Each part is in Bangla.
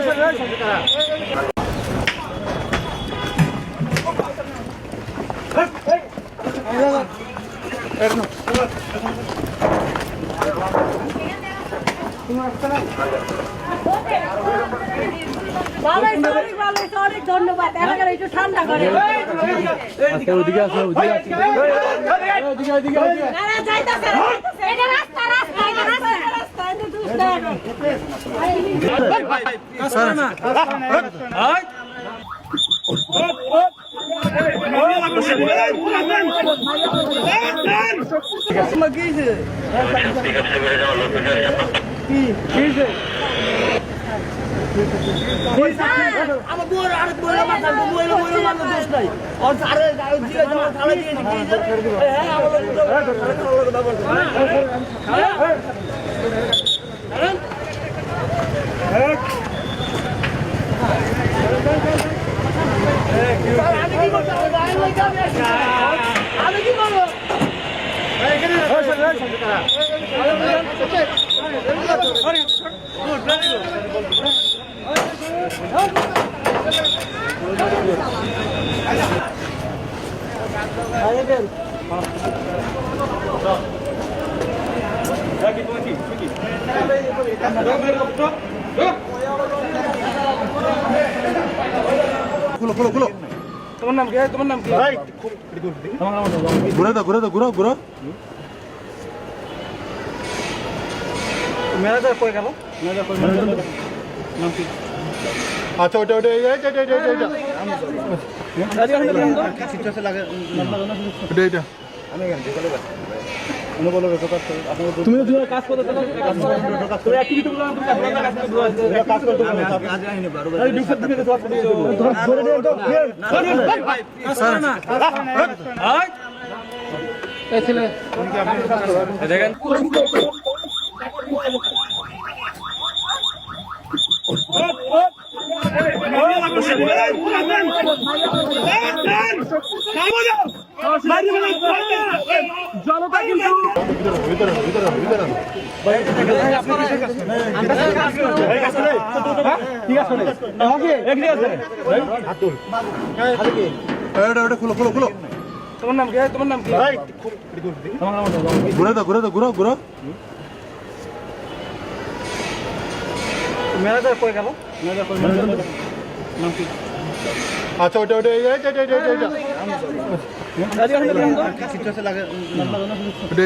ধন্যবাদ। একটু ঠান্ডা করে আমার বুয়ার আরেক বইলা মাথা বইলা মাথা দোষ নাই আর আরে জিরা যাওয়া থালা দিয়ে কি হ্যাঁ আমার আমি কি বলবো তোমার নাম কি? তোমার নাম কি? ঘুরে দাও ঘুরে দাও ঘুরো ঘুরো ম্যানেজার কই গেল? আচ্ছা ওটা ওটা এটা এটা এটা এটা এটা তুমি তো কাজ করতে তুমি অ্যাক্টিভিটি গুলো কাজ করতে আরে ডিউটি দিকে তো ধরে না হাই এই ছেলে দেখেন জনতা কিন্তু খুলো খুলো খুলো তোমার নাম কি? তোমার নাম কি? ঘুরে দাও ঘুরে দাও ঘুরো ঘুরো ম্যানেজার কই গেল? আচ্ছা ওটা ওটা এটা এটা এটা এটা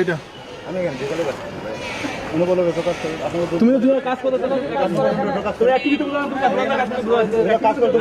এটা তুমি তো কাজ করতে অ্যাক্টিভিটি গুলো কাজ করতে